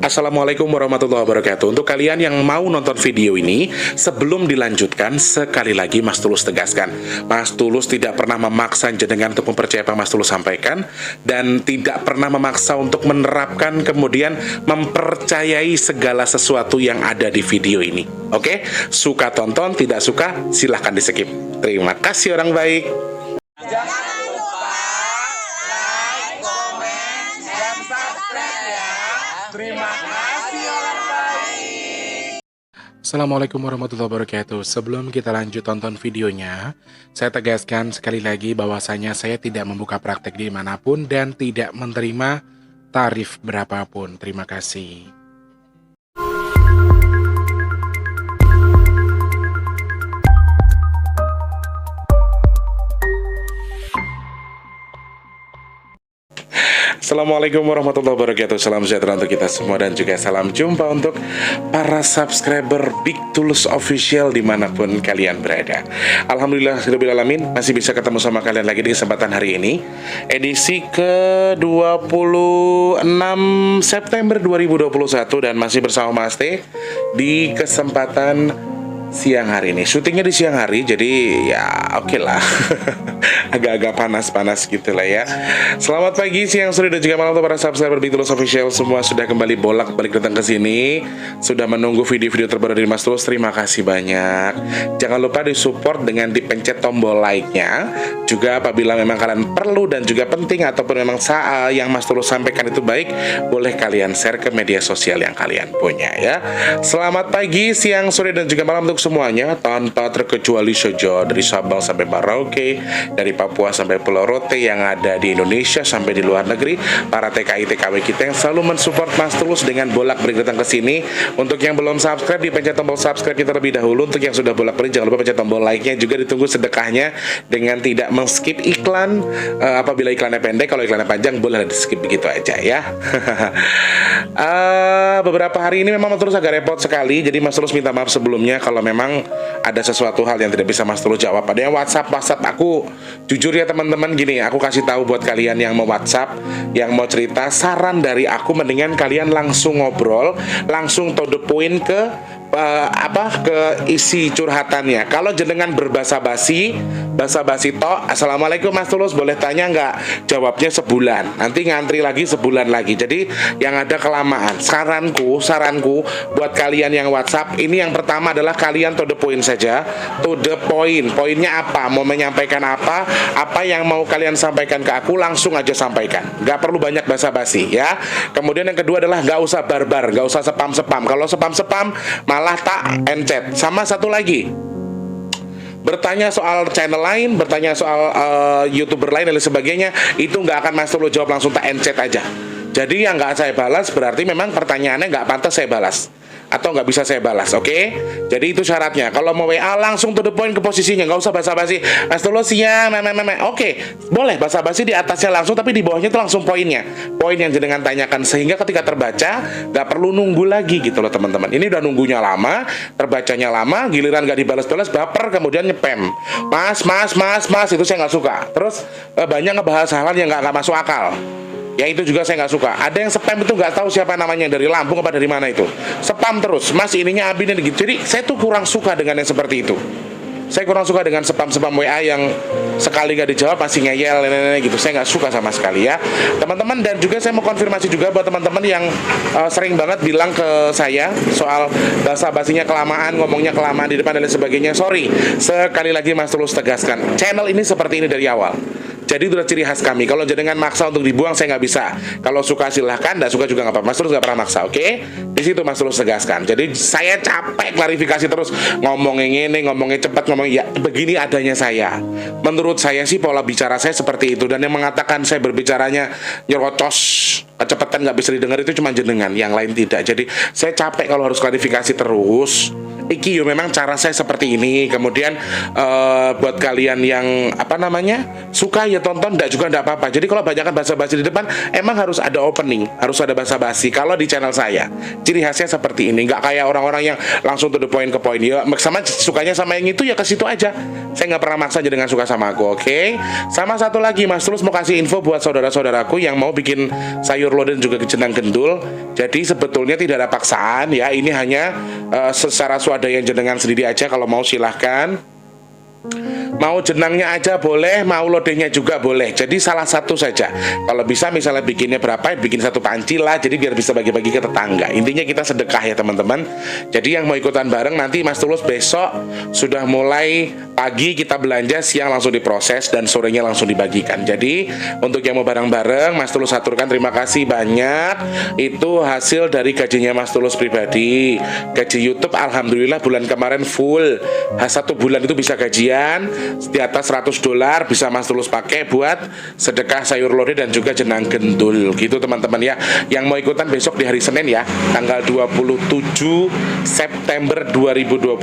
Assalamualaikum warahmatullahi wabarakatuh. Untuk kalian yang mau nonton video ini, sebelum dilanjutkan, sekali lagi Mas Tulus tegaskan, Mas Tulus tidak pernah memaksa jenengan untuk mempercayai apa Mas Tulus sampaikan, dan tidak pernah memaksa untuk menerapkan kemudian mempercayai segala sesuatu yang ada di video ini. Oke? Suka tonton, tidak suka silahkan di skip. Terima kasih orang baik. Jangan lupa like, komen, dan subscribe ya. Terima kasih orang baik. Assalamualaikum warahmatullahi wabarakatuh. Sebelum kita lanjut tonton videonya, saya tegaskan sekali lagi bahwasanya saya tidak membuka praktek dimanapun dan tidak menerima tarif berapapun. Terima kasih. Assalamualaikum warahmatullahi wabarakatuh. Salam sejahtera untuk kita semua dan juga salam jumpa untuk para subscriber Big Tulus Official dimanapun kalian berada. Alhamdulillah alamin masih bisa ketemu sama kalian lagi di kesempatan hari ini, edisi ke 26 September 2021, dan masih bersama Mas T di kesempatan siang hari ini. Syutingnya di siang hari, jadi ya oke lah. Agak-agak panas-panas gitu lah ya. Selamat pagi, siang, sore, dan juga malam untuk para subscriber Big Tulus Official semua. Sudah kembali bolak-balik datang ke sini, sudah menunggu video-video terbaru dari Mas Tulus. Terima kasih banyak. Jangan lupa disupport dengan dipencet tombol like-nya. Juga apabila memang kalian perlu dan juga penting, ataupun memang yang Mas Tulus sampaikan itu baik, boleh kalian share ke media sosial yang kalian punya ya. Selamat pagi, siang, sore, dan juga malam untuk semuanya, tanpa terkecuali saja, dari Sabang sampai Merauke, dari Papua sampai Pulau Rote yang ada di Indonesia sampai di luar negeri, para TKI TKW kita yang selalu mensupport Mas Tulus dengan bolak-balik datang ke sini. Untuk yang belum subscribe, dipencet tombol subscribe kita terlebih dahulu. Untuk yang sudah bolak-balik, jangan lupa pencet tombol like-nya, juga ditunggu sedekahnya dengan tidak men-skip iklan. Apabila iklannya pendek, kalau iklannya panjang boleh di-skip begitu aja ya. Beberapa hari ini memang Mas Tulus agak repot sekali, jadi Mas Tulus minta maaf sebelumnya kalau memang ada sesuatu hal yang tidak bisa Mas Tulus jawab. Ada yang WhatsApp aku, jujur ya teman-teman, gini, aku kasih tahu buat kalian yang mau WhatsApp, yang mau cerita, saran dari aku mendingan kalian langsung ngobrol, langsung to the point ke isi curhatannya. Kalau jenengan berbasa-basi toh, Assalamualaikum Mas Tulus, boleh tanya nggak? Jawabnya sebulan, nanti ngantri lagi sebulan lagi, jadi yang ada kelamaan. Saranku buat kalian yang WhatsApp ini, yang pertama adalah kalian to the point saja. To the point, poinnya apa, mau menyampaikan apa yang mau kalian sampaikan ke aku, langsung aja sampaikan, nggak perlu banyak basa-basi ya. Kemudian yang kedua adalah nggak usah barbar, nggak usah spam. Kalau spam malah tak encet. Sama satu lagi, bertanya soal channel lain, bertanya soal YouTuber lain dan lain sebagainya, itu nggak akan Mas Tulus jawab, langsung tak encet aja. Jadi yang nggak saya balas berarti memang pertanyaannya nggak pantas saya balas, atau nggak bisa saya balas, oke? Jadi itu syaratnya. Kalau mau WA langsung to the point, ke posisinya, nggak usah basa-basi. Mas Tulus ya, oke, boleh basa-basi di atasnya langsung, tapi di bawahnya itu langsung poinnya, poin yang jenengan tanyakan, sehingga ketika terbaca nggak perlu nunggu lagi gitu loh teman-teman. Ini udah nunggunya lama, terbacanya lama, giliran nggak dibalas-balas, baper, kemudian nyepam. Mas, itu saya nggak suka. Terus banyak ngebahas hal yang nggak masuk akal. Ya itu juga saya nggak suka. Ada yang spam itu nggak tahu siapa namanya, dari Lampung apa dari mana itu. Spam terus, Mas ininya Abin gitu. Jadi saya tuh kurang suka dengan yang seperti itu. Saya kurang suka dengan spam WA yang sekali nggak dijawab masih ngeyel gitu. Saya nggak suka sama sekali ya teman-teman. Dan juga saya mau konfirmasi juga buat teman-teman yang sering banget bilang ke saya soal basa-basinya kelamaan, ngomongnya kelamaan di depan dan lain sebagainya. Sorry, sekali lagi Mas Tulus tegaskan, channel ini seperti ini dari awal. Jadi itu udah ciri khas kami. Kalau jenengan maksa untuk dibuang, saya nggak bisa. Kalau suka silahkan, tidak suka juga nggak apa-apa. Mas Tulus nggak pernah maksa, oke? Di situ Mas Tulus tegaskan. Jadi saya capek klarifikasi terus, ngomongnya ini, ngomongnya cepat, ngomongnya ya begini adanya saya. Menurut saya sih pola bicara saya seperti itu, dan yang mengatakan saya berbicaranya nyerocos, kecepatan nggak bisa didengar, itu cuma jenengan, yang lain tidak. Jadi saya capek kalau harus klarifikasi terus. iki yo memang cara saya seperti ini. Kemudian buat kalian yang suka ya tonton, enggak juga enggak apa-apa. Jadi kalau banyakkan basa-basi di depan, emang harus ada opening, harus ada basa-basi. Kalau di channel saya, ciri khasnya seperti ini, nggak kayak orang-orang yang langsung to the point ke poin. Ya sama sukanya sama yang itu ya ke situ aja. Saya nggak pernah maksa dengan suka sama aku, oke? Sama satu lagi, Mas Tulus mau kasih info buat saudara-saudaraku yang mau bikin sayur lodeh dan juga jenang gendul. Jadi sebetulnya tidak ada paksaan ya, ini hanya secara swadaya jenengan sendiri aja. Kalau mau silahkan. Mau jenangnya aja boleh, mau lodehnya juga boleh. Jadi salah satu saja. Kalau bisa misalnya bikinnya berapa, bikin satu panci lah. Jadi biar bisa bagi-bagi ke tetangga. Intinya kita sedekah ya teman-teman. Jadi yang mau ikutan bareng nanti Mas Tulus besok sudah mulai pagi kita belanja, siang langsung diproses dan sorenya langsung dibagikan. Jadi untuk yang mau bareng-bareng, Mas Tulus aturkan terima kasih banyak. Itu hasil dari gajinya Mas Tulus pribadi. Gaji YouTube alhamdulillah bulan kemarin full. Satu bulan itu bisa gajian di atas $100 bisa Mas Tulus pakai buat sedekah sayur lodeh dan juga jenang gendul gitu teman-teman ya. Yang mau ikutan besok di hari Senin ya, tanggal 27 September 2021.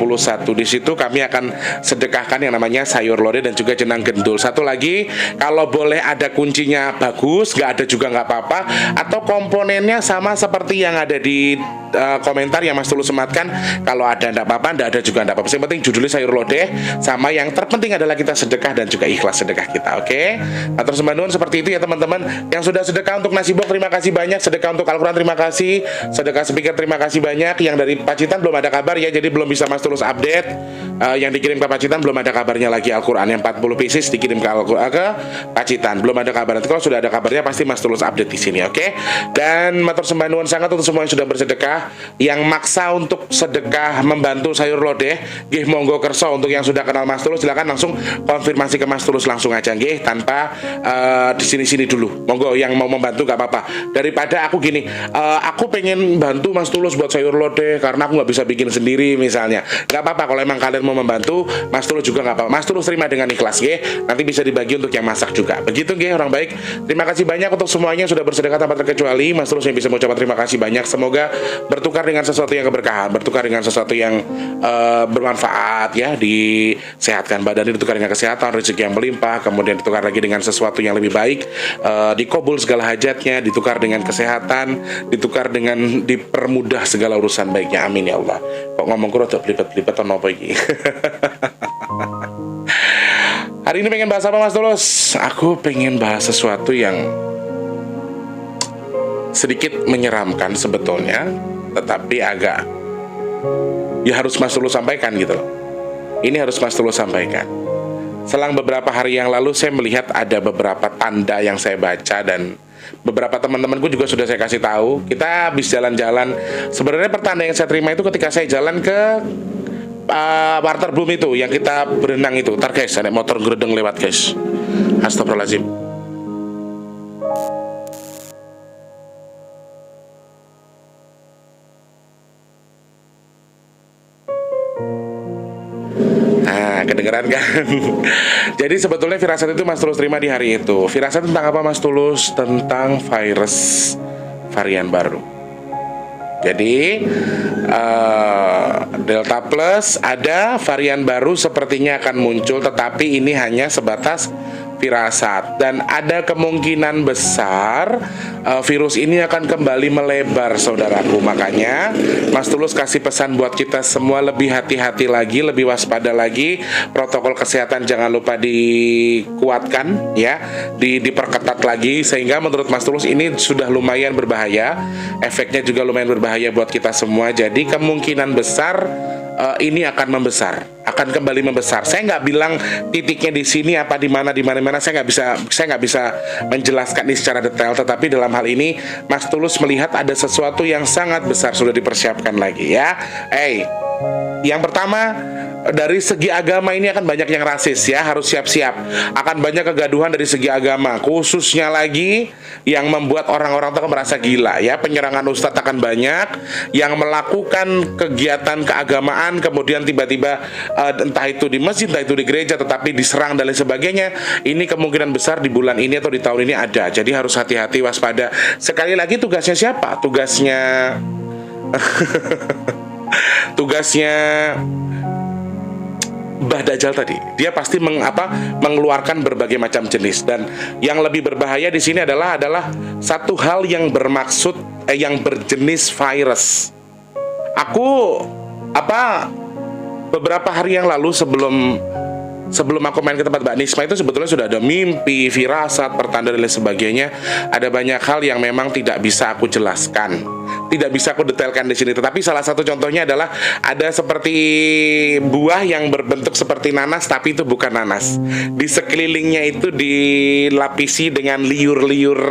Di situ kami akan sedekahkan yang namanya sayur lodeh dan juga jenang gendul. Satu lagi, kalau boleh ada kuncinya bagus, nggak ada juga nggak apa-apa, atau komponennya sama seperti yang ada di komentar yang Mas Tulus sematkan. Kalau ada nggak apa-apa, nggak ada juga nggak apa-apa. Yang penting judulnya sayur lodeh, sama yang terpenting adalah kita sedekah dan juga ikhlas sedekah kita, oke? Atur sembah nuwun seperti itu ya teman-teman. Yang sudah sedekah untuk nasi box terima kasih banyak, sedekah untuk Al-Quran terima kasih, sedekah speaker terima kasih banyak. Yang dari Pacitan belum ada kabar ya, jadi belum bisa Mas Tulus update. Yang dikirim ke Pacitan belum ada kabarnya lagi. Al-Quran yang 40 pieces dikirim ke Pacitan belum ada kabar. Nanti kalau sudah ada kabarnya pasti Mas Tulus update di sini, oke? Dan matur sembah nuwun sangat untuk semua yang sudah bersedekah. Yang maksa untuk sedekah membantu sayur lodeh, nggih monggo kerso. Untuk yang sudah kenal Mas Tulus silakan langsung konfirmasi ke Mas Tulus langsung aja nggih, tanpa di sini-sini dulu. Monggo yang mau membantu gak apa-apa. Daripada aku gini, aku pengen bantu Mas Tulus buat sayur lodeh karena aku nggak bisa bikin sendiri misalnya. Gak apa-apa kalau emang kalian mau membantu, Mas Tulus juga gak apa-apa. Mas Tulus terima dengan ikhlas nggih. Nanti bisa dibagi untuk yang masak juga. Begitu nggih orang baik. Terima kasih banyak untuk semuanya yang sudah bersedekah tanpa terkecuali. Mas Tulus yang bisa mengucapkan terima kasih banyak. Semoga bertukar dengan sesuatu yang keberkahan, bertukar dengan sesuatu yang bermanfaat ya, disehatkan badan, ditukar dengan kesehatan, rezeki yang melimpah, kemudian ditukar lagi dengan sesuatu yang lebih baik, dikabul segala hajatnya, ditukar dengan kesehatan, ditukar dengan dipermudah segala urusan baiknya, amin ya Allah. Kok ngomong kurang belibet-belibet atau apa iki? Hari ini pengen bahas apa Mas Tulus? Aku pengen bahas sesuatu yang sedikit menyeramkan sebetulnya, tetapi agak ya harus Mas Tulus sampaikan gitu loh. Ini harus Mas Tulus sampaikan. Selang beberapa hari yang lalu saya melihat ada beberapa tanda yang saya baca, dan beberapa teman-temanku juga sudah saya kasih tahu. Kita habis jalan-jalan. Sebenarnya pertanda yang saya terima itu ketika saya jalan ke Waterboom itu, yang kita berenang itu. Ntar guys, ada motor geredeng lewat guys. Astagfirullahaladzim. Nah, kedengeran kan? Jadi sebetulnya firasat itu Mas Tulus terima di hari itu. Firasat tentang apa Mas Tulus? Tentang virus varian baru. Jadi Delta Plus ada varian baru sepertinya akan muncul, tetapi ini hanya sebatas firasat, dan ada kemungkinan besar virus ini akan kembali melebar saudaraku. Makanya Mas Tulus kasih pesan buat kita semua, lebih hati-hati lagi, lebih waspada lagi. Protokol kesehatan jangan lupa dikuatkan ya, diperketat lagi, sehingga menurut Mas Tulus ini sudah lumayan berbahaya. Efeknya juga lumayan berbahaya buat kita semua. Jadi kemungkinan besar ini akan membesar, akan kembali membesar. Saya nggak bilang titiknya di sini apa di mana, saya nggak bisa menjelaskan ini secara detail. Tetapi dalam hal ini Mas Tulus melihat ada sesuatu yang sangat besar sudah dipersiapkan lagi ya. Yang pertama, dari segi agama ini akan banyak yang rasis ya, harus siap-siap. Akan banyak kegaduhan dari segi agama, khususnya lagi yang membuat orang-orang itu merasa gila ya. Penyerangan ustadz akan banyak, yang melakukan kegiatan keagamaan kemudian tiba-tiba entah itu di masjid, entah itu di gereja, tetapi diserang dan lain sebagainya. Ini kemungkinan besar di bulan ini atau di tahun ini ada. Jadi harus hati-hati, waspada. Sekali lagi, tugasnya siapa? Tugasnya Tugasnya Mbah Dajjal tadi, dia pasti mengeluarkan berbagai macam jenis, dan yang lebih berbahaya di sini adalah satu hal yang yang berjenis virus. Aku beberapa hari yang lalu sebelum aku main ke tempat Mbak Nisma itu sebetulnya sudah ada mimpi, firasat, pertanda dan lain sebagainya. Ada banyak hal yang memang tidak bisa aku jelaskan, tidak bisa aku detailkan di sini. Tetapi salah satu contohnya adalah ada seperti buah yang berbentuk seperti nanas, tapi itu bukan nanas. Di sekelilingnya itu dilapisi dengan liur-liur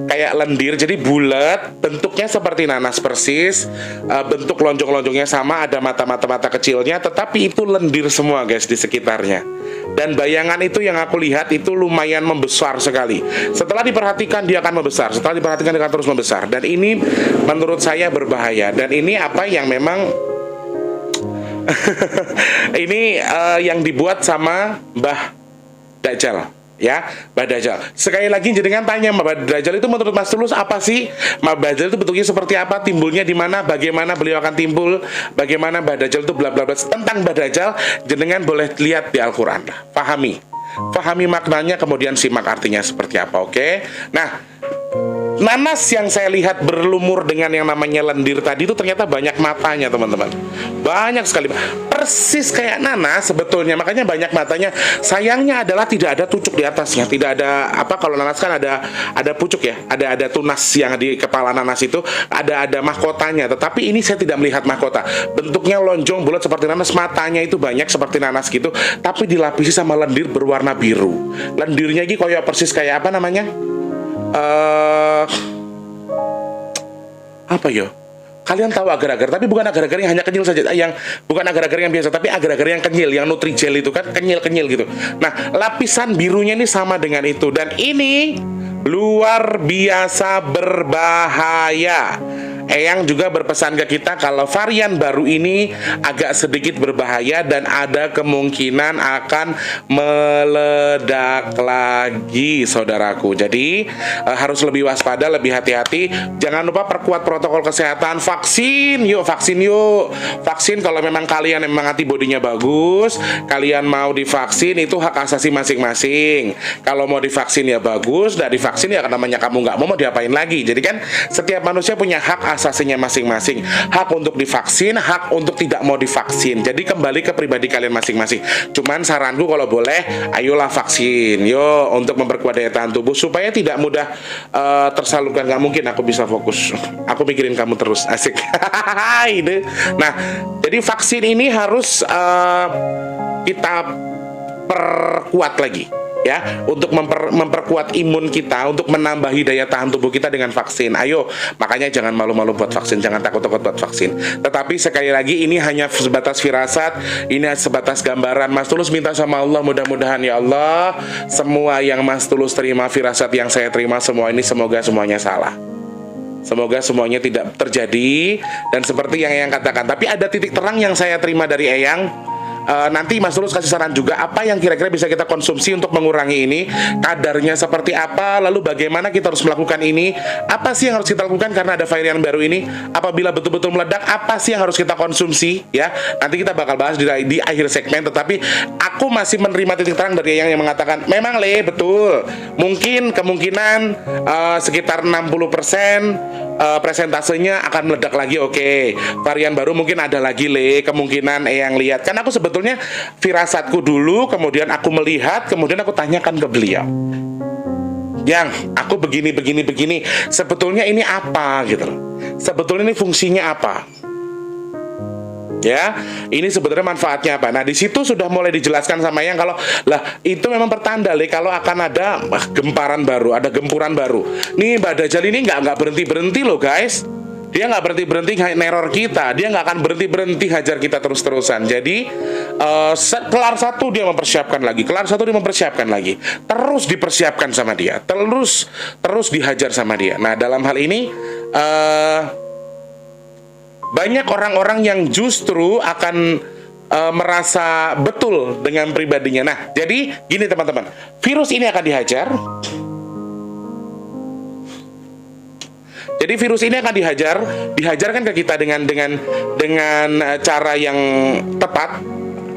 kayak lendir, jadi bulat, bentuknya seperti nanas persis, bentuk lonjong-lonjongnya sama, ada mata-mata kecilnya, tetapi itu lendir semua guys di sekitarnya. Dan bayangan itu yang aku lihat itu lumayan membesar sekali. Setelah diperhatikan dia akan membesar, setelah diperhatikan dia akan terus membesar. Dan ini menurut saya berbahaya. Dan ini apa yang memang ini yang dibuat sama Mbah Dajjal, ya, Mbah Dajjal. Sekali lagi jenengan tanya Mbah Dajjal itu menurut Mas Tulus apa sih? Mbah Dajjal itu bentuknya seperti apa? Timbulnya di mana? Bagaimana beliau akan timbul? Bagaimana Mbah Dajjal itu bla bla bla. Tentang Mbah Dajjal jenengan boleh lihat di Al-Qur'an. Pahami maknanya, kemudian simak artinya seperti apa, oke? Nah, nanas yang saya lihat berlumur dengan yang namanya lendir tadi itu ternyata banyak matanya, teman-teman. Banyak sekali, persis kayak nanas sebetulnya, makanya banyak matanya. Sayangnya adalah tidak ada tucuk di atasnya, tidak ada kalau nanas kan ada pucuk ya, ada tunas yang di kepala nanas itu, ada mahkotanya. Tetapi ini saya tidak melihat mahkota. Bentuknya lonjong bulat seperti nanas, matanya itu banyak seperti nanas gitu, tapi dilapisi sama lendir berwarna biru. Lendirnya ini kayak persis kayak apa namanya? Apa ya? Kalian tahu agar-agar, tapi bukan agar-agar yang hanya kenyal saja, bukan agar-agar yang biasa, tapi agar-agar yang kenyal, yang Nutrijel itu kan kenyal-kenyal gitu. Nah, lapisan birunya ini sama dengan itu, dan ini luar biasa berbahaya. Eyang juga berpesan ke kita kalau varian baru ini agak sedikit berbahaya dan ada kemungkinan akan meledak lagi, saudaraku. Jadi harus lebih waspada, lebih hati-hati. Jangan lupa perkuat protokol kesehatan. Vaksin yuk. Vaksin kalau memang kalian memang antibodinya bagus, kalian mau divaksin, itu hak asasi masing-masing. Kalau mau divaksin ya bagus, tidak divaksin ya namanya kamu nggak mau diapain lagi. Jadi kan setiap manusia punya hak asasinya masing-masing, hak untuk divaksin, hak untuk tidak mau divaksin. Jadi kembali ke pribadi kalian masing-masing. Cuman saranku kalau boleh, ayolah vaksin, yo, untuk memperkuat daya tahan tubuh supaya tidak mudah tersalurkan. Gak mungkin aku bisa fokus, aku mikirin kamu terus, asik. Nah, jadi vaksin ini harus kita perkuat lagi, ya, untuk memperkuat imun kita, untuk menambahi daya tahan tubuh kita dengan vaksin. Ayo, makanya jangan malu-malu buat vaksin, jangan takut-takut buat vaksin. Tetapi sekali lagi ini hanya sebatas firasat, ini sebatas gambaran. Mas Tulus minta sama Allah, mudah-mudahan ya Allah, semua yang Mas Tulus terima, firasat yang saya terima, semua ini semoga semuanya salah. Semoga semuanya tidak terjadi. Dan seperti yang Eyang katakan, tapi ada titik terang yang saya terima dari Eyang. Nanti Mas Tulus kasih saran juga apa yang kira-kira bisa kita konsumsi untuk mengurangi ini, kadarnya seperti apa, lalu bagaimana kita harus melakukan ini, apa sih yang harus kita lakukan karena ada varian baru ini, apabila betul-betul meledak, apa sih yang harus kita konsumsi, ya. Nanti kita bakal bahas di akhir segmen. Tetapi aku masih menerima titik terang dari yang mengatakan memang betul, mungkin kemungkinan sekitar 60% presentasenya akan meledak lagi. Oke, varian baru mungkin ada lagi kemungkinan yang lihat. Kan aku sebetulnya firasatku dulu, kemudian aku melihat, kemudian aku tanyakan ke beliau, Yang aku begini sebetulnya ini apa gitu loh. Sebetulnya ini fungsinya apa? Ya, ini sebenarnya manfaatnya apa? Nah, di situ sudah mulai dijelaskan sama yang kalau itu memang pertanda kalau akan ada gemparan baru, ada gempuran baru. Nih Mbah Dajjal ini nggak berhenti loh guys. Dia nggak berhenti neror kita, dia nggak akan berhenti hajar kita terus-terusan. Jadi kelar satu dia mempersiapkan lagi, terus dipersiapkan sama dia, terus dihajar sama dia. Nah, dalam hal ini banyak orang-orang yang justru akan merasa betul dengan pribadinya. Nah, jadi gini teman-teman, virus ini akan dihajar. Jadi virus ini akan dihajarkan ke kita dengan cara yang tepat,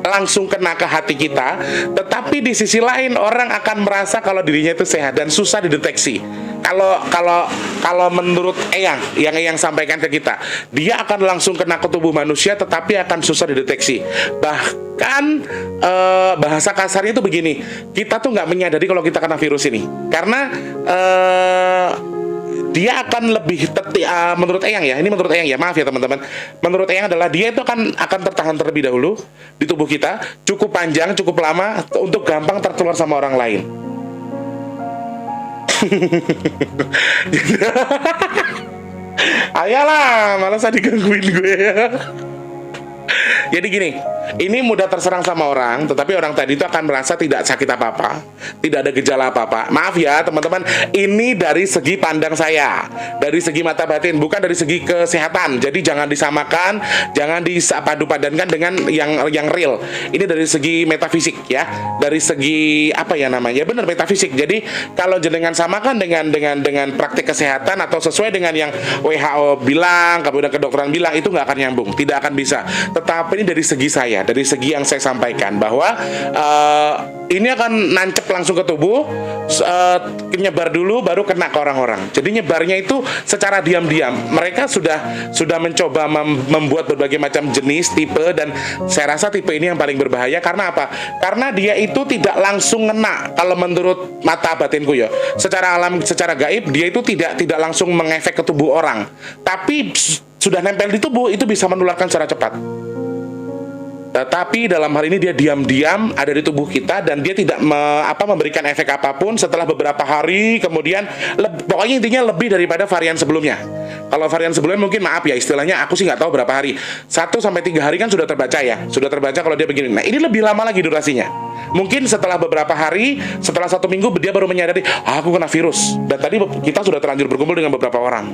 langsung kena ke hati kita. Tetapi di sisi lain orang akan merasa kalau dirinya itu sehat dan susah dideteksi. Kalau menurut yang Eyang sampaikan ke kita, dia akan langsung kena ke tubuh manusia tetapi akan susah dideteksi. Bahkan bahasa kasarnya itu begini, kita tuh nggak menyadari kalau kita kena virus ini karena dia akan lebih menurut Eyang ya, ini menurut Eyang ya, maaf ya teman-teman. Menurut Eyang adalah dia itu akan tertahan terlebih dahulu di tubuh kita, cukup panjang, cukup lama untuk gampang tertular sama orang lain. Ayolah, malah saya digangguin gue ya. Jadi gini, ini mudah terserang sama orang, tetapi orang tadi itu akan merasa tidak sakit apa-apa, tidak ada gejala apa-apa. Maaf ya teman-teman, ini dari segi pandang saya, dari segi mata batin, bukan dari segi kesehatan. Jadi jangan disamakan, jangan dipadu-padankan dengan yang real. Ini dari segi metafisik ya, dari segi apa ya namanya, benar metafisik. Jadi kalau jenengan samakan dengan praktik kesehatan atau sesuai dengan yang WHO bilang, kemudian kedokteran bilang, itu nggak akan nyambung, tidak akan bisa. Tetapi ini dari segi saya, dari segi yang saya sampaikan bahwa ini akan nancep langsung ke tubuh, nyebar dulu baru kena ke orang-orang. Jadi nyebarnya itu secara diam-diam. Mereka sudah mencoba membuat berbagai macam jenis, tipe, dan saya rasa tipe ini yang paling berbahaya. Karena apa? Karena dia itu tidak langsung ngena. Kalau menurut mata batinku ya, secara gaib dia itu tidak langsung mengefek ke tubuh orang. Tapi sudah nempel di tubuh, itu bisa menularkan secara cepat. Tetapi dalam hal ini dia diam-diam ada di tubuh kita dan dia tidak memberikan efek apapun setelah beberapa hari kemudian. Pokoknya intinya lebih daripada varian sebelumnya. Kalau varian sebelumnya mungkin maaf ya istilahnya aku sih nggak tahu berapa hari, 1-3 hari kan sudah terbaca ya, sudah terbaca kalau dia begini. Nah ini lebih lama lagi durasinya. Mungkin setelah beberapa hari, setelah 1 minggu dia baru menyadari aku kena virus. Dan tadi kita sudah terlanjur berkumpul dengan beberapa orang.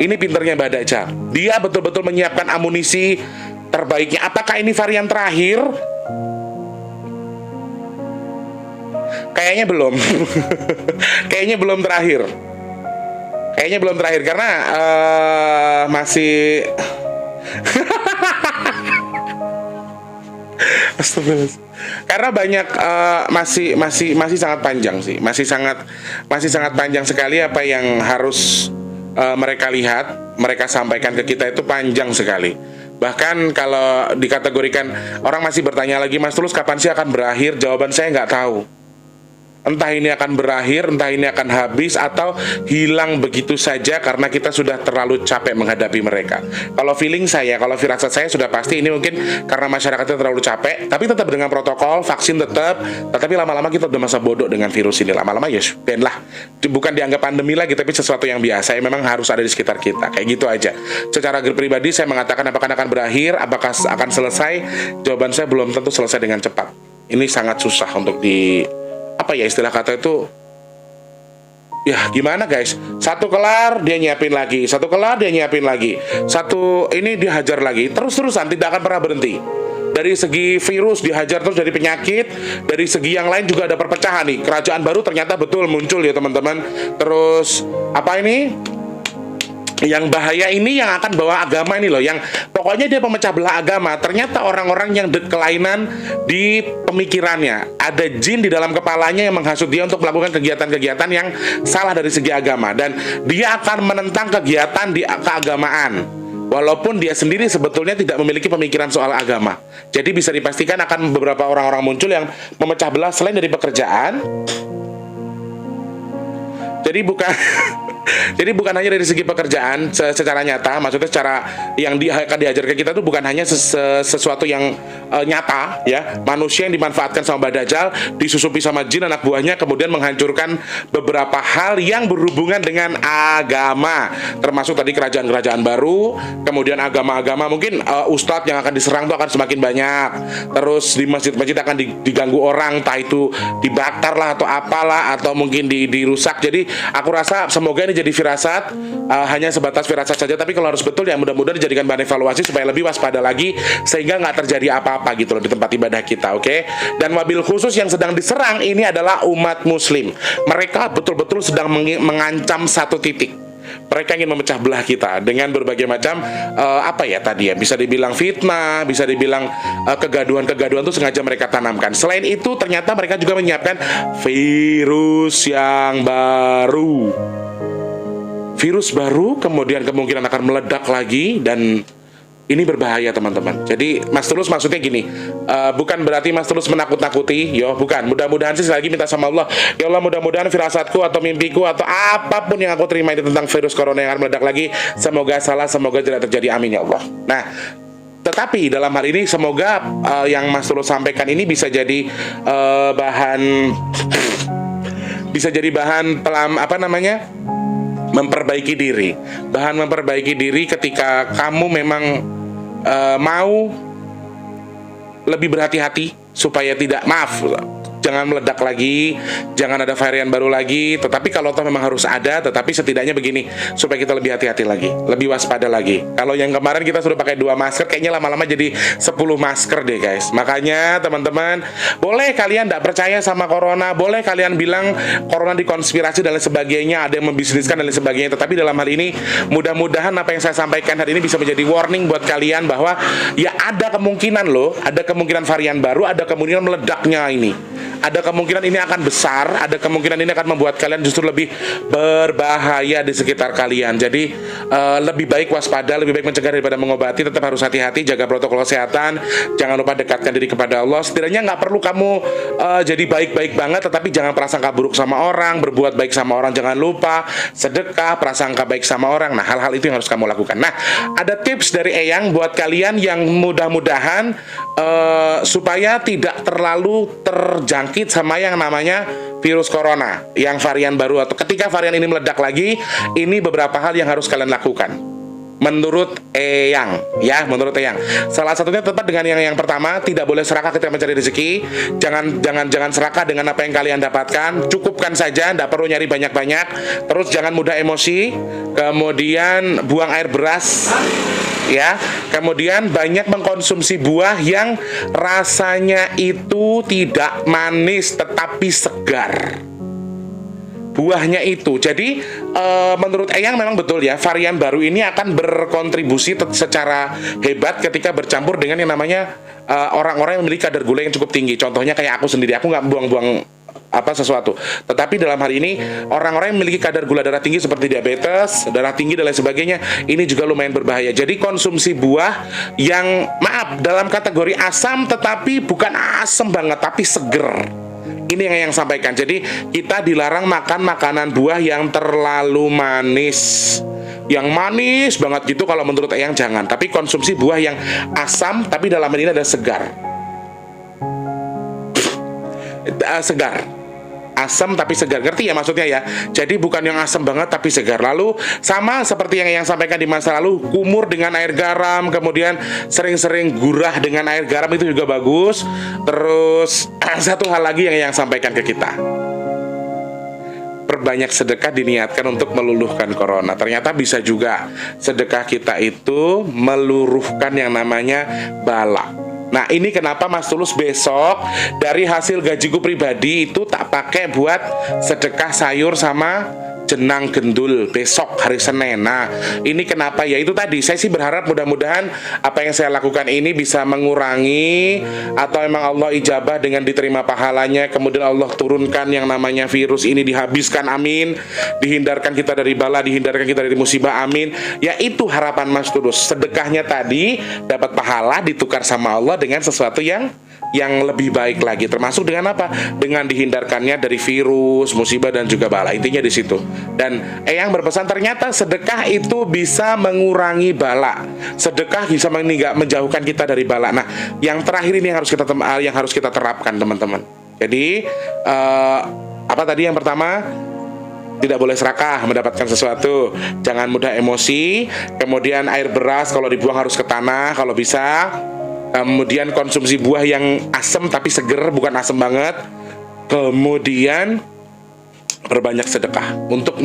Ini pinternya Mbak Daja. Dia betul-betul menyiapkan amunisi terbaiknya. Apakah ini varian terakhir? Kayaknya belum. Kayaknya belum terakhir. Kayaknya belum terakhir karena masih Astagfirullah. Karena banyak masih sangat panjang sih. Masih sangat panjang sekali apa yang harus mereka lihat, mereka sampaikan ke kita itu panjang sekali. Bahkan kalau dikategorikan, orang masih bertanya lagi, Mas Tulus kapan sih akan berakhir? Jawaban saya nggak tahu. Entah ini akan berakhir, entah ini akan habis, atau hilang begitu saja karena kita sudah terlalu capek menghadapi mereka. Kalau feeling saya, kalau firasat saya sudah pasti ini mungkin karena masyarakatnya terlalu capek, tapi tetap dengan protokol, vaksin tetap, tetapi lama-lama kita udah masa bodoh dengan virus ini. Lama-lama ya dan lah, bukan dianggap pandemi lagi, tapi sesuatu yang biasa yang memang harus ada di sekitar kita. Kayak gitu aja. Secara pribadi saya mengatakan apakah akan berakhir, apakah akan selesai, jawaban saya belum tentu selesai dengan cepat. Ini sangat susah untuk apa ya istilah kata itu, ya gimana guys, satu kelar dia nyiapin lagi, satu kelar dia nyiapin lagi, satu ini dia hajar lagi, terus-terusan tidak akan pernah berhenti. Dari segi virus dihajar terus, dari penyakit, dari segi yang lain juga ada perpecahan nih. Kerajaan baru ternyata betul muncul ya teman-teman. Terus apa ini? Yang bahaya ini yang akan bawa agama ini loh, yang pokoknya dia pemecah belah agama. Ternyata orang-orang yang kelainan di pemikirannya, ada jin di dalam kepalanya yang menghasut dia untuk melakukan kegiatan-kegiatan yang salah dari segi agama, dan dia akan menentang kegiatan di keagamaan walaupun dia sendiri sebetulnya tidak memiliki pemikiran soal agama. Jadi bisa dipastikan akan beberapa orang-orang muncul yang memecah belah selain dari pekerjaan. Jadi bukan hanya dari segi pekerjaan secara nyata, maksudnya secara yang akan diajar ke kita itu bukan hanya sesuatu yang nyata ya, manusia yang dimanfaatkan sama Mbak Dajjal, disusupi sama jin anak buahnya, kemudian menghancurkan beberapa hal yang berhubungan dengan agama, termasuk tadi kerajaan-kerajaan baru, kemudian agama-agama mungkin ustadz yang akan diserang itu akan semakin banyak, terus di masjid-masjid akan diganggu orang, entah itu dibakar lah atau apalah, atau mungkin dirusak. Jadi aku rasa semoga ini jadi firasat, hanya sebatas firasat saja, tapi kalau harus betul ya mudah-mudahan dijadikan bahan evaluasi supaya lebih waspada lagi sehingga nggak terjadi apa-apa gitu loh di tempat ibadah kita, oke? Dan wabil khusus yang sedang diserang ini adalah umat muslim. Mereka betul-betul sedang mengancam satu titik. Mereka ingin memecah belah kita dengan berbagai macam apa ya tadi ya, bisa dibilang fitnah, bisa dibilang kegaduhan-kegaduhan itu sengaja mereka tanamkan. Selain itu ternyata mereka juga menyiapkan virus yang baru. Virus baru kemudian kemungkinan akan meledak lagi, dan ini berbahaya teman-teman. Jadi Mas Tulus maksudnya gini, bukan berarti Mas Tulus menakut-nakuti, yo bukan. Mudah-mudahan sih lagi minta sama Allah, ya Allah mudah-mudahan firasatku atau mimpiku atau apapun yang aku terima itu tentang virus corona yang akan meledak lagi, semoga salah, semoga tidak terjadi, amin ya Allah. Nah, tetapi dalam hal ini semoga yang Mas Tulus sampaikan ini bisa jadi bahan apa namanya, memperbaiki diri. Bahan memperbaiki diri ketika kamu memang mau lebih berhati-hati supaya tidak, jangan meledak lagi, jangan ada varian baru lagi. Tetapi kalau toh memang harus ada, tetapi setidaknya begini, supaya kita lebih hati-hati lagi, lebih waspada lagi. Kalau yang kemarin kita sudah pakai 2 masker, kayaknya lama-lama jadi 10 masker deh guys. Makanya teman-teman, boleh kalian tidak percaya sama corona, boleh kalian bilang corona dikonspirasi dan lain sebagainya, ada yang membisniskan dan lain sebagainya. Tetapi dalam hal ini, mudah-mudahan apa yang saya sampaikan hari ini bisa menjadi warning buat kalian bahwa ya ada kemungkinan loh, ada kemungkinan varian baru, ada kemungkinan meledaknya ini. Ada kemungkinan ini akan besar, ada kemungkinan ini akan membuat kalian justru lebih berbahaya di sekitar kalian. Jadi lebih baik waspada, lebih baik mencegah daripada mengobati. Tetap harus hati-hati, jaga protokol kesehatan, jangan lupa dekatkan diri kepada Allah. Setidaknya nggak perlu kamu jadi baik-baik banget, tetapi jangan prasangka buruk sama orang, berbuat baik sama orang, jangan lupa sedekah, prasangka baik sama orang. Nah, hal-hal itu yang harus kamu lakukan. Nah, ada tips dari Eyang buat kalian yang mudah-mudahan supaya tidak terlalu terjangkit sama yang namanya virus corona, yang varian baru, atau ketika varian ini meledak lagi. Ini beberapa hal yang harus kalian lakukan menurut Eyang, ya, menurut Eyang. Salah satunya tetap dengan yang pertama, tidak boleh serakah ketika mencari rezeki. Jangan serakah dengan apa yang kalian dapatkan. Cukupkan saja, tidak perlu nyari banyak-banyak. Terus jangan mudah emosi. Kemudian buang air beras, ya. Kemudian banyak mengkonsumsi buah yang rasanya itu tidak manis tetapi segar. Buahnya itu. Jadi menurut Eyang memang betul ya, varian baru ini akan berkontribusi secara hebat ketika bercampur dengan yang namanya orang-orang yang memiliki kadar gula yang cukup tinggi. Contohnya kayak aku sendiri, aku nggak buang-buang sesuatu. Tetapi dalam hal ini orang-orang yang memiliki kadar gula darah tinggi seperti diabetes, darah tinggi dan lain sebagainya, ini juga lumayan berbahaya. Jadi konsumsi buah yang dalam kategori asam, tetapi bukan asam banget tapi seger. Ini yang sampaikan. Jadi kita dilarang makan makanan buah yang terlalu manis. Yang manis banget gitu kalau menurut Eyang jangan. Tapi konsumsi buah yang asam tapi dalam ini ada segar. Segar. Asam tapi segar, ngerti ya maksudnya ya. Jadi bukan yang asam banget tapi segar. Lalu sama seperti yang sampaikan di masa lalu, kumur dengan air garam, kemudian sering-sering gurah dengan air garam, itu juga bagus. Terus satu hal lagi yang sampaikan ke kita, perbanyak sedekah diniatkan untuk meluluhkan corona. Ternyata bisa juga sedekah kita itu meluruhkan yang namanya bala. Nah, ini kenapa Mas Tulus besok dari hasil gajiku pribadi itu tak pakai buat sedekah sayur sama jenang gendul besok hari Senin. Nah, ini kenapa? Ya itu tadi, saya sih berharap mudah-mudahan apa yang saya lakukan ini bisa mengurangi, atau memang Allah ijabah dengan diterima pahalanya, kemudian Allah turunkan yang namanya virus ini, dihabiskan, amin. Dihindarkan kita dari bala, dihindarkan kita dari musibah, amin. Ya itu harapan Mas Tulus. Sedekahnya tadi dapat pahala, ditukar sama Allah dengan sesuatu yang lebih baik lagi, termasuk dengan apa? Dengan dihindarkannya dari virus, musibah dan juga bala. Intinya di situ. Dan Eyang berpesan ternyata sedekah itu bisa mengurangi bala. Sedekah bisa menjauhkan kita dari bala. Nah, yang terakhir ini yang harus kita terapkan, teman-teman. Jadi apa tadi yang pertama? Tidak boleh serakah mendapatkan sesuatu. Jangan mudah emosi. Kemudian air beras kalau dibuang harus ke tanah kalau bisa. Kemudian konsumsi buah yang asam tapi seger, bukan asam banget. Kemudian perbanyak sedekah untuk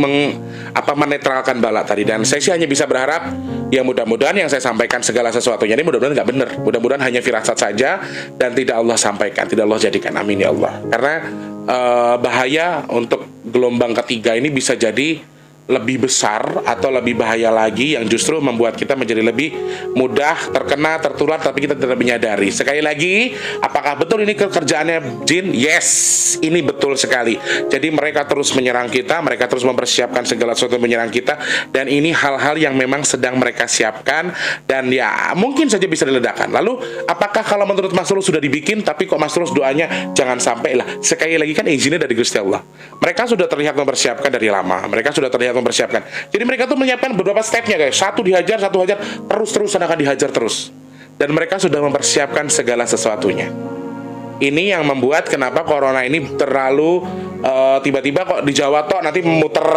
menetralkan bala tadi. Dan saya sih hanya bisa berharap ya mudah-mudahan yang saya sampaikan segala sesuatunya ini mudah-mudahan nggak benar. Mudah-mudahan hanya firasat saja dan tidak Allah sampaikan, tidak Allah jadikan, amin ya Allah. Karena bahaya untuk gelombang ketiga ini bisa jadi lebih besar atau lebih bahaya lagi yang justru membuat kita menjadi lebih mudah terkena, tertular tapi kita tidak menyadari. Sekali lagi, apakah betul ini kerjaannya jin? Yes, ini betul sekali. Jadi mereka terus menyerang kita, mereka terus mempersiapkan segala sesuatu menyerang kita, dan ini hal-hal yang memang sedang mereka siapkan dan ya mungkin saja bisa diledakkan. Lalu apakah kalau menurut Mas Tulus sudah dibikin tapi kok Mas Tulus doanya jangan sampai lah? Sekali lagi kan izinnya dari Gusti Allah. Mereka sudah terlihat mempersiapkan dari lama. Mereka sudah terlihat mempersiapkan. Jadi mereka tuh menyiapkan beberapa stepnya guys. Satu hajar, terus-terusan akan dihajar terus. Dan mereka sudah mempersiapkan segala sesuatunya. Ini yang membuat kenapa corona ini terlalu tiba-tiba kok di Jawa tok nanti muter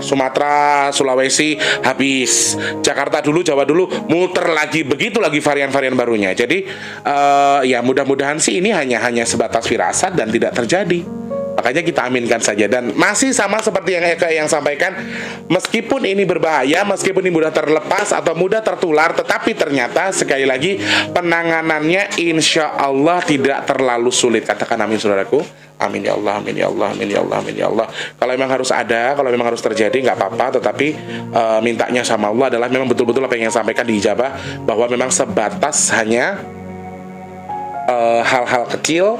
Sumatera, Sulawesi habis. Jakarta dulu, Jawa dulu, muter lagi, begitu lagi varian-varian barunya. Jadi ya mudah-mudahan sih ini hanya sebatas firasat dan tidak terjadi. Makanya kita aminkan saja. Dan masih sama seperti yang sampaikan, meskipun ini berbahaya, meskipun ini mudah terlepas atau mudah tertular, tetapi ternyata sekali lagi penanganannya insya Allah tidak terlalu sulit. Katakan amin saudaraku. Amin ya Allah, amin ya Allah, amin ya Allah, amin ya Allah. Kalau memang harus ada, kalau memang harus terjadi, nggak apa-apa. Tetapi mintanya sama Allah adalah memang betul-betul apa yang sampaikan diijabah, bahwa memang sebatas hanya hal-hal kecil,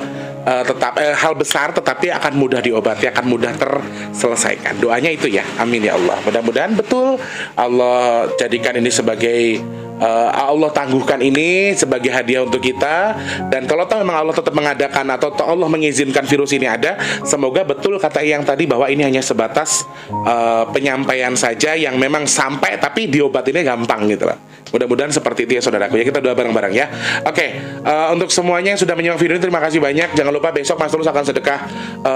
hal besar tetapi akan mudah diobati, akan mudah terselesaikan. Doanya itu ya, amin ya Allah. Mudah-mudahan betul Allah jadikan ini sebagai Allah tangguhkan ini sebagai hadiah untuk kita. Dan kalau tahu memang Allah tetap mengadakan atau Allah mengizinkan virus ini ada, semoga betul kata yang tadi bahwa ini hanya sebatas penyampaian saja yang memang sampai tapi diobatinnya gampang gitu lah. Mudah-mudahan seperti itu ya saudaraku ya. Kita doa bareng-bareng ya. Oke, untuk semuanya yang sudah menyimak video ini terima kasih banyak. Jangan lupa besok Mas Tulus akan sedekah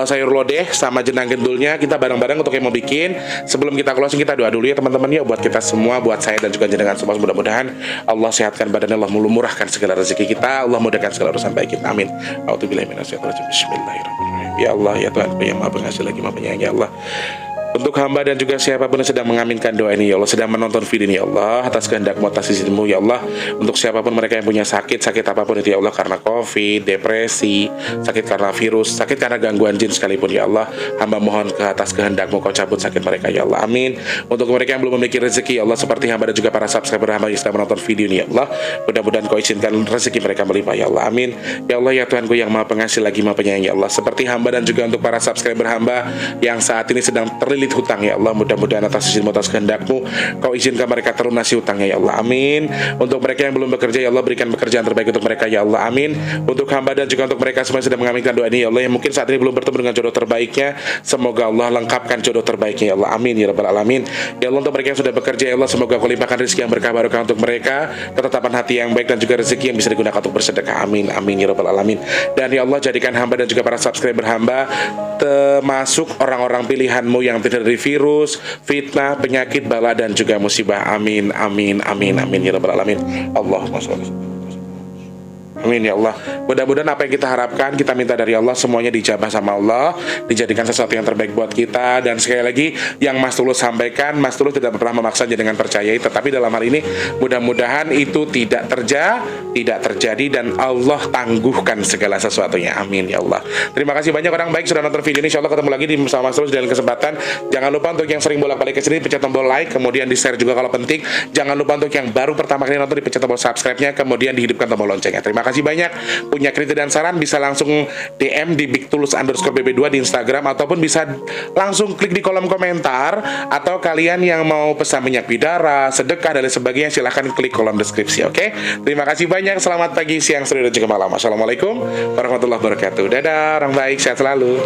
sayur lodeh sama jenang gendulnya. Kita bareng-bareng untuk yang mau bikin. Sebelum kita closing kita doa dulu ya teman-teman ya, buat kita semua, buat saya dan juga jenengan semua. Mudah-mudahan Allah sehatkan badannya, Allah murahkan segala rezeki kita, Allah mudahkan segala urusan baik kita. Amin. A'udzubillahi minasyaitonir rajim. Bismillahirrahmanirrahim. Ya Allah ya Tuhan yang Maha Pengasih lagi Maha Penyayang ya Allah. Untuk hamba dan juga siapapun yang sedang mengaminkan doa ini ya Allah, sedang menonton video ini ya Allah, atas kehendak-Mu, atas izin-Mu ya Allah. Untuk siapapun mereka yang punya sakit apapun itu ya Allah, karena covid, depresi, sakit karena virus, sakit karena gangguan jin sekalipun ya Allah, hamba mohon ke atas kehendak-Mu Kau cabut sakit mereka ya Allah, amin. Untuk mereka yang belum memiliki rezeki ya Allah, seperti hamba dan juga para subscriber hamba yang sedang menonton video ini ya Allah, mudah-mudahan Kau izinkan rezeki mereka melimpah ya Allah, amin. Ya Allah ya Tuhanku yang Maha Pengasih lagi Maha Penyayang ya Allah, seperti hamba dan juga untuk para subscriber hamba yang saat ini sedang terlilit hutang ya Allah, mudah-mudahan atas izin-Mu, atas kehendak-Mu Kau izinkan mereka terlunasi hutangnya ya Allah, amin. Untuk mereka yang belum bekerja ya Allah, berikan pekerjaan terbaik untuk mereka ya Allah, amin. Untuk hamba dan juga untuk mereka semua yang sedang mengaminkan doa ini ya Allah, yang mungkin saat ini belum bertemu dengan jodoh terbaiknya, semoga Allah lengkapkan jodoh terbaiknya ya Allah, amin ya rabbal alamin. Ya Allah, untuk mereka yang sudah bekerja ya Allah, semoga Kau limpahkan rezeki yang berkah barokah untuk mereka, ketetapan hati yang baik dan juga rezeki yang bisa digunakan untuk bersedekah, amin amin ya rabbal alamin. Dan ya Allah, jadikan hamba dan juga para subscriber hamba termasuk orang-orang pilihan-Mu yang tidak dari virus, fitnah, penyakit, bala dan juga musibah, amin amin amin amin ya rabbal alamin. Allahumma sholli. Amin ya Allah. Mudah-mudahan apa yang kita harapkan, kita minta dari Allah, semuanya dijabah sama Allah, dijadikan sesuatu yang terbaik buat kita. Dan sekali lagi, yang Mas Tulus sampaikan, Mas Tulus tidak pernah memaksa dengan percayai, tetapi dalam hal ini mudah-mudahan itu tidak terjadi dan Allah tangguhkan segala sesuatunya. Amin ya Allah. Terima kasih banyak orang baik sudah nonton video ini. Insya Allah ketemu lagi di bersama Mas Tulus dalam kesempatan. Jangan lupa untuk yang sering bolak-balik ke sini, pencet tombol like, kemudian di share juga kalau penting. Jangan lupa untuk yang baru pertama kali nonton, dipencet tombol subscribe-nya, kemudian dihidupkan tombol loncengnya. Terima kasih banyak. Punya kritik dan saran bisa langsung DM di bigtulus_bb2 di Instagram, ataupun bisa langsung klik di kolom komentar, atau kalian yang mau pesan minyak bidara, sedekah dan lain sebagainya, silahkan klik kolom deskripsi. Oke, terima kasih banyak. Selamat pagi, siang, sore dan juga malam. Assalamualaikum warahmatullahi wabarakatuh. Dadah orang baik, sehat selalu.